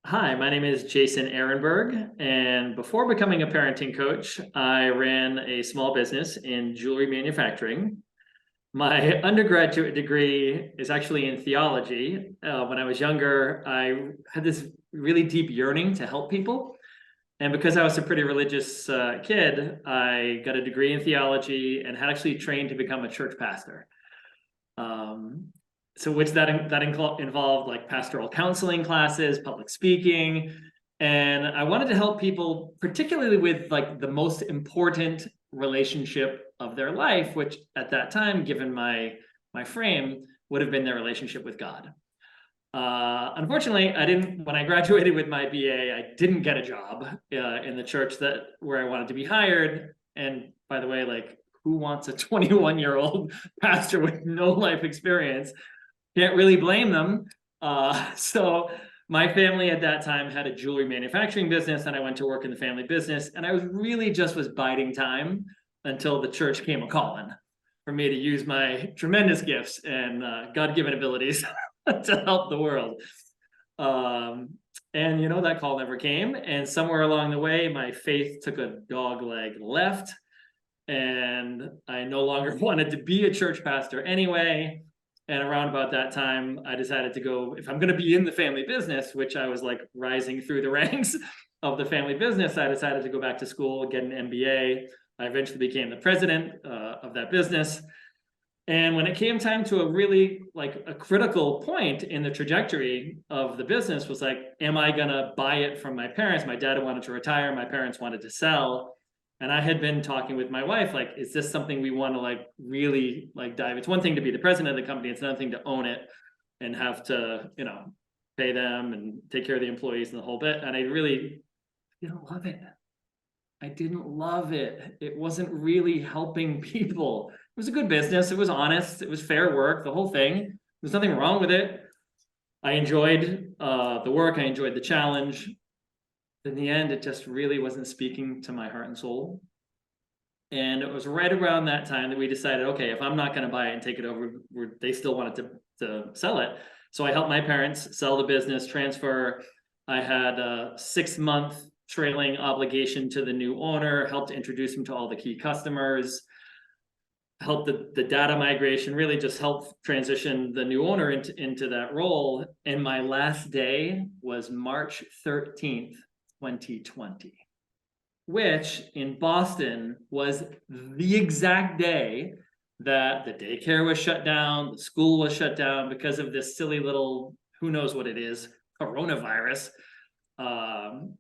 Hi, my name is Jason Arenburg, and before becoming a parenting coach, I ran a small business in jewelry manufacturing. My undergraduate degree is actually in theology. When I was younger, I had this really deep yearning to help people. And because I was a pretty religious kid, I got a degree in theology and had actually trained to become a church pastor. Um, so which that involved like pastoral counseling classes, public speaking, and I wanted to help people, particularly with like the most important relationship of their life, which at that time, given my frame, would have been their relationship with God. Unfortunately, I didn't. When I graduated with my BA, I didn't get a job in the church where I wanted to be hired. And by the way, like, who wants a 21-year-old pastor with no life experience? Can't really blame them. So my family at that time had a jewelry manufacturing business, and I went to work in the family business, and I was really just was biding time until the church came a calling for me to use my tremendous gifts and God-given abilities to help the world. Um, and that call never came. And somewhere along the way, my faith took a dog leg left, and I no longer wanted to be a church pastor anyway. And around about that time, I decided to go, if I'm going to be in the family business, which I was like rising through the ranks of the family business, I decided to go back to school, get an MBA. I eventually became the president of that business. And when it came time to a really like a critical point in the trajectory of the business was like, am I gonna buy it from my parents? My dad wanted to retire, my parents wanted to sell. And I had been talking with my wife, like, is this something we want to like really like dive? It's one thing to be the president of the company, it's another thing to own it and have to, pay them and take care of the employees and the whole bit. And I really didn't love it. I didn't love it. It wasn't really helping people. It was a good business. It was honest. It was fair work, the whole thing. There's nothing wrong with it. I enjoyed the work. I enjoyed the challenge. In the end, it just really wasn't speaking to my heart and soul. And it was right around that time that we decided, okay, if I'm not going to buy it and take it over, they still wanted to sell it. So I helped my parents sell the business, transfer. I had a 6-month trailing obligation to the new owner, helped introduce him to all the key customers, helped the data migration, really just helped transition the new owner into that role. And my last day was March 13th, 2020, which in Boston was the exact day that the daycare was shut down, the school was shut down because of this silly little, who knows what it is, coronavirus. And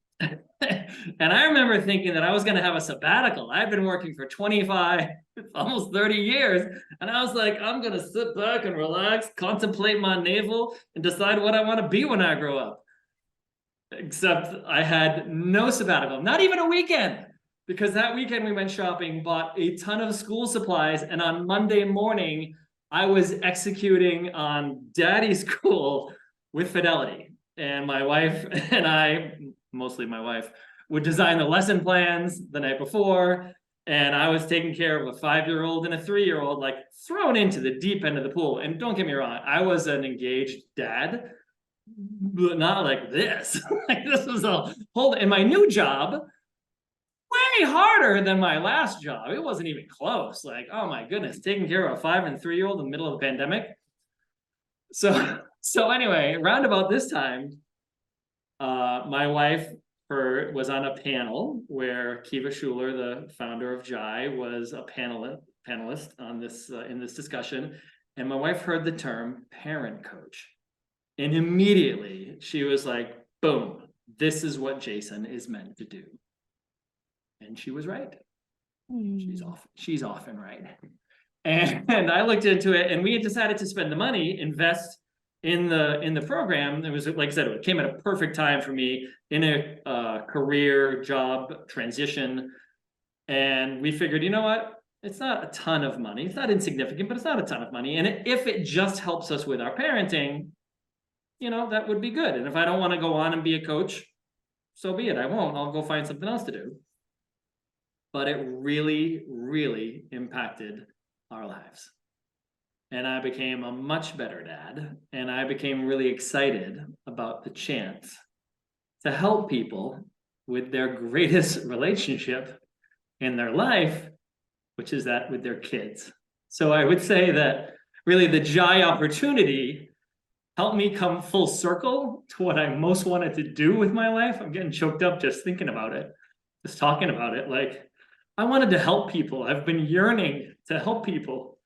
I remember thinking that I was going to have a sabbatical. I've been working for 25, almost 30 years. And I was like, I'm going to sit back and relax, contemplate my navel, and decide what I want to be when I grow up. Except I had no sabbatical, not even a weekend, because that weekend we went shopping, bought a ton of school supplies, and on Monday morning, I was executing on daddy's school with fidelity. And my wife and I, mostly my wife, would design the lesson plans the night before. And I was taking care of a 5-year-old and a 3-year-old, like thrown into the deep end of the pool. And don't get me wrong, I was an engaged dad, but not like this. Like this was a whole, and my new job, way harder than my last job. It wasn't even close. Like, oh my goodness, taking care of a 5 and 3-year-old in the middle of the pandemic. So anyway, around about this time, my wife was on a panel where Kiva Schuler, the founder of Jai, was a panelist on this in this discussion, and my wife heard the term parent coach. And immediately she was like, boom, this is what Jason is meant to do. And she was right. She's often right. And I looked into it, and we had decided to spend the money, invest in the program. It was, like I said, it came at a perfect time for me in a career job transition. And we figured, you know what? It's not a ton of money. It's not insignificant, but it's not a ton of money. And if it just helps us with our parenting, that would be good. And if I don't want to go on and be a coach, so be it. I won't. I'll go find something else to do. But it really, really impacted our lives. And I became a much better dad. And I became really excited about the chance to help people with their greatest relationship in their life, which is that with their kids. So I would say that really the Jai opportunity helped me come full circle to what I most wanted to do with my life. I'm getting choked up just thinking about it, just talking about it. Like, I wanted to help people. I've been yearning to help people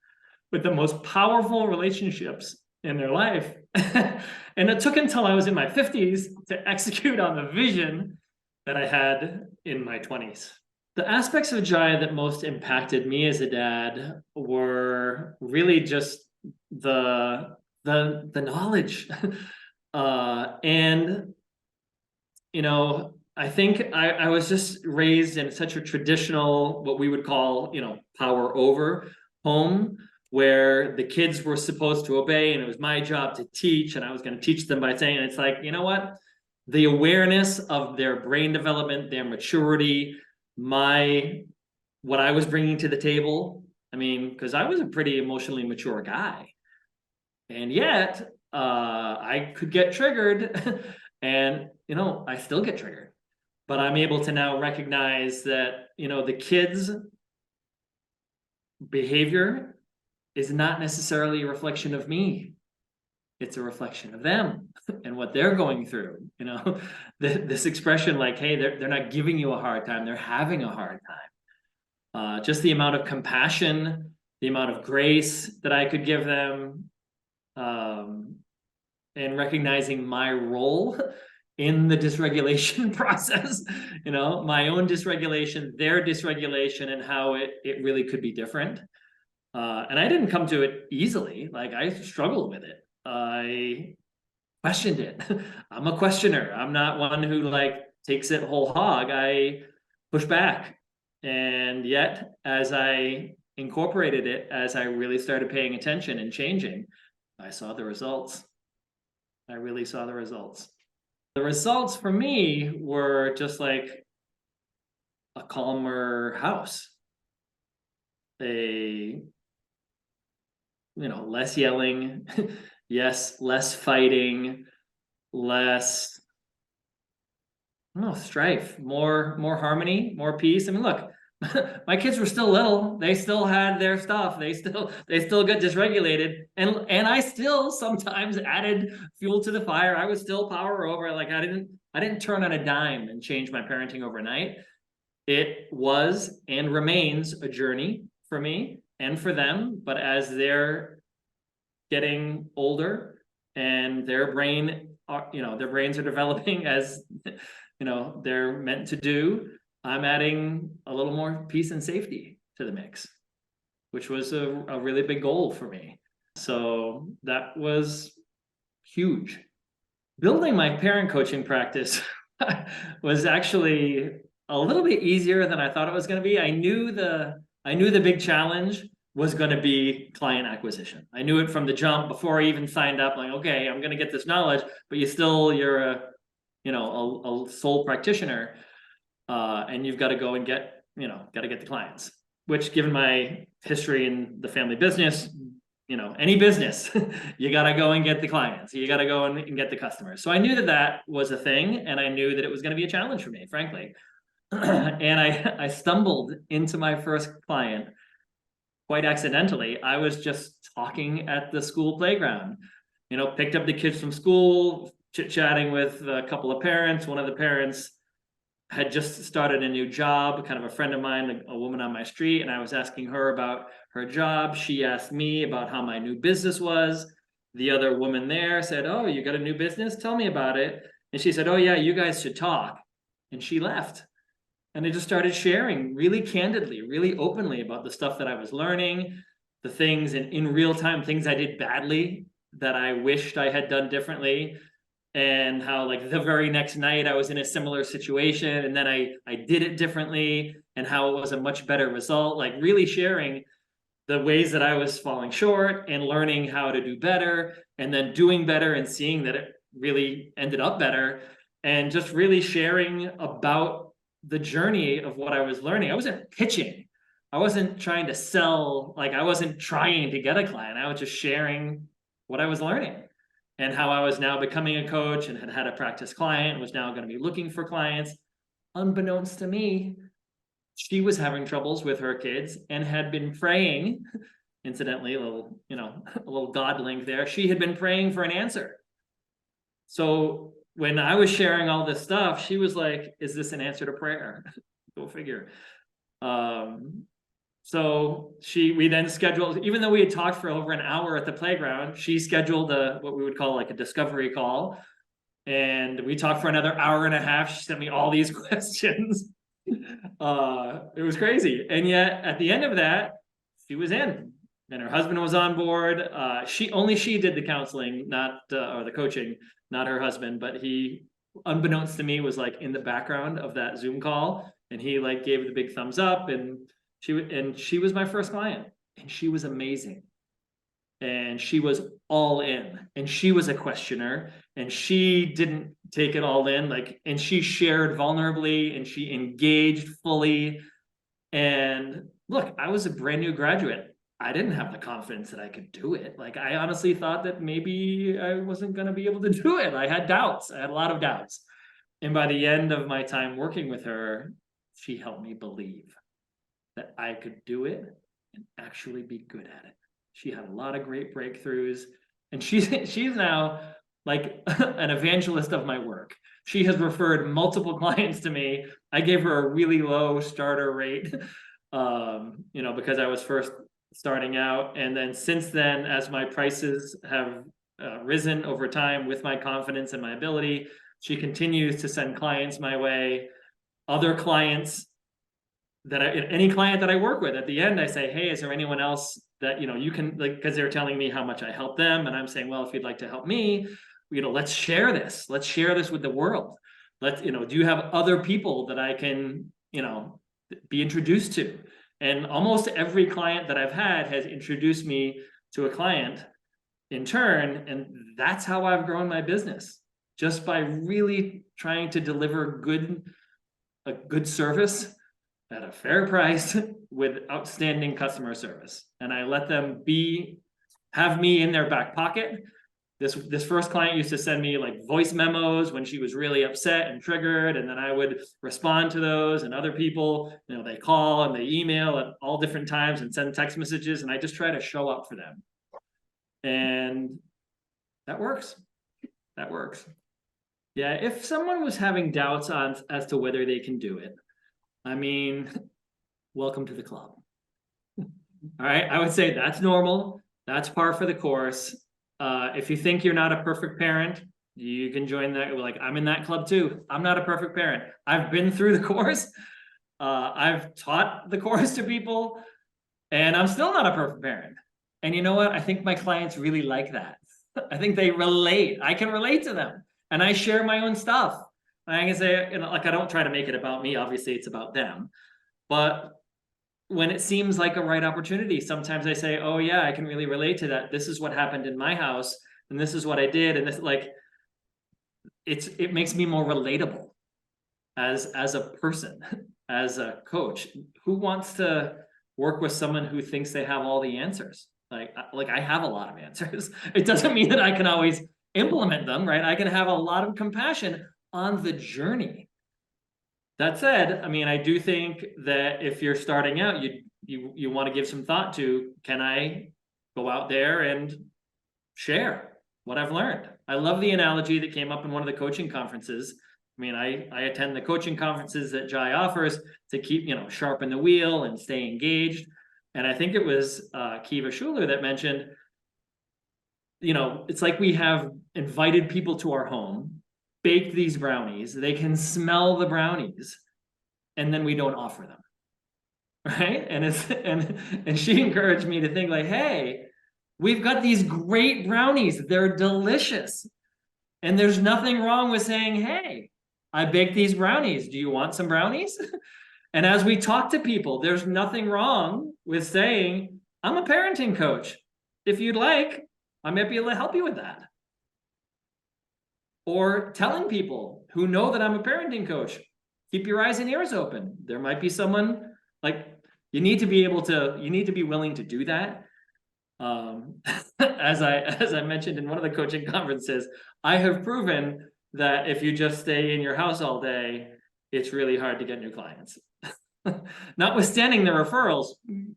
with the most powerful relationships in their life. And it took until I was in my 50s to execute on the vision that I had in my 20s. The aspects of Jai that most impacted me as a dad were really just the knowledge. And you know, I think I was just raised in such a traditional, what we would call, you know, power over home, where the kids were supposed to obey and it was my job to teach, and I was going to teach them by saying, it's like, you know what? The awareness of their brain development, their maturity, what I was bringing to the table. I mean, because I was a pretty emotionally mature guy. And yet, I could get triggered and, you know, I still get triggered. But I'm able to now recognize that, you know, the kids' behavior is not necessarily a reflection of me. It's a reflection of them and what they're going through. You know, this expression like, hey, they're not giving you a hard time, they're having a hard time. Just the amount of compassion, the amount of grace that I could give them, and recognizing my role in the dysregulation process, you know, my own dysregulation, their dysregulation, and how it really could be different. And I didn't come to it easily. Like, I struggled with it. I questioned it. I'm a questioner. I'm not one who like takes it whole hog. I push back. And yet, as I incorporated it, as I really started paying attention and changing, I saw the results. I really saw the results. The results for me were just like a calmer house, you know, less yelling, yes, less fighting, less, I don't know, strife, more harmony, more peace. I mean, look, my kids were still little. They still had their stuff. They still got dysregulated, and I still sometimes added fuel to the fire. I was still power over. Like, I didn't turn on a dime and change my parenting overnight. It was and remains a journey for me and for them. But as they're getting older and their brains are developing as, you know, they're meant to do, I'm adding a little more peace and safety to the mix, which was a really big goal for me. So that was huge. Building my parent coaching practice was actually a little bit easier than I thought it was going to be. I knew the big challenge was going to be client acquisition. I knew it from the jump before I even signed up. Like, okay, I'm going to get this knowledge, but you're a sole practitioner. And you've got to go and get the clients, which, given my history in the family business, you know, any business, you got to go and get the clients. You got to go and get the customers. So I knew that was a thing, and I knew that it was going to be a challenge for me, frankly. And I stumbled into my first client quite accidentally. I was just talking at the school playground, you know, picked up the kids from school, chit-chatting with a couple of parents. One of the parents had just started a new job, kind of a friend of mine, a woman on my street, and I was asking her about her job. She asked me about how my new business was. The other woman there said, "Oh, you got a new business? Tell me about it." And she said, "Oh yeah, you guys should talk." And she left. And I just started sharing really candidly, really openly about the stuff that I was learning, the things in real time, things I did badly that I wished I had done differently, and how like the very next night I was in a similar situation and then I did it differently, and how it was a much better result. Like, really sharing the ways that I was falling short and learning how to do better, and then doing better and seeing that it really ended up better, and just really sharing about the journey of what I was learning. I wasn't pitching. I wasn't trying to sell. Like, I wasn't trying to get a client. I was just sharing what I was learning. and how I was now becoming a coach and had a practice client, was now going to be looking for clients. Unbeknownst to me, she was having troubles with her kids and had been praying, incidentally, a little, a little God link there. She had been praying for an answer. So when I was sharing all this stuff, she was like, is this an answer to prayer? Go figure. So we then scheduled, even though we had talked for over an hour at the playground, she scheduled what we would call like a discovery call. And we talked for another hour and a half. She sent me all these questions. It was crazy. And yet at the end of that, she was in, and her husband was on board. She did the counseling, not or the coaching, not her husband, but he, unbeknownst to me, was like in the background of that Zoom call, and he like gave the big thumbs up, and she was my first client, and she was amazing. And she was all in, and she was a questioner, and she didn't take it all in, and she shared vulnerably, and she engaged fully. And look, I was a brand new graduate. I didn't have the confidence that I could do it. I honestly thought that maybe I wasn't going to be able to do it. I had doubts. I had a lot of doubts. And by the end of my time working with her, she helped me believe that I could do it and actually be good at it. She had a lot of great breakthroughs, and she's now like an evangelist of my work. She has referred multiple clients to me. I gave her a really low starter rate, because I was first starting out. And then since then, as my prices have risen over time with my confidence and my ability, she continues to send clients my way. Other clients any client that I work with, at the end, I say, hey, is there anyone else that, you can, because they're telling me how much I help them. And I'm saying, well, if you'd like to help me, let's share this. Let's share this with the world. Do you have other people that I can, be introduced to? And almost every client that I've had has introduced me to a client in turn. And that's how I've grown my business, just by really trying to deliver a good service at a fair price with outstanding customer service. And I let them have me in their back pocket. This first client used to send me like voice memos when she was really upset and triggered, and then I would respond to those. And other people, they call and they email at all different times and send text messages, and I just try to show up for them. And that works. That works. Yeah, if someone was having doubts as to whether they can do it, I mean, welcome to the club. All right, I would say that's normal. That's par for the course. If you think you're not a perfect parent, you can join that. I'm in that club too. I'm not a perfect parent. I've been through the course. I've taught the course to people, and I'm still not a perfect parent. And you know what? I think my clients really like that. I think they relate. I can relate to them, and I share my own stuff. I can say, I don't try to make it about me. Obviously, it's about them. But when it seems like a right opportunity, sometimes I say, oh yeah, I can really relate to that. This is what happened in my house, and this is what I did. And this, it makes me more relatable as a person, as a coach. Who wants to work with someone who thinks they have all the answers? I have a lot of answers. It doesn't mean that I can always implement them, right? I can have a lot of compassion on the journey. That said, I mean, I do think that if you're starting out, you want to give some thought to, can I go out there and share what I've learned? I love the analogy that came up in one of the coaching conferences. I mean, I attend the coaching conferences that Jai offers to keep, sharpen the wheel and stay engaged. And I think it was Kiva Schuler that mentioned, it's like we have invited people to our home, baked these brownies, they can smell the brownies, and then we don't offer them, right? And she encouraged me to think hey, we've got these great brownies, they're delicious, and there's nothing wrong with saying, hey, I baked these brownies, do you want some brownies? And as we talk to people, there's nothing wrong with saying, I'm a parenting coach, if you'd like, I might be able to help you with that. Or telling people who know that I'm a parenting coach, keep your eyes and ears open. There might be someone, you need to be willing to do that. As I mentioned in one of the coaching conferences, I have proven that if you just stay in your house all day, it's really hard to get new clients. Notwithstanding the referrals,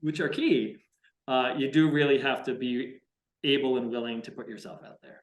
which are key, you do really have to be able and willing to put yourself out there.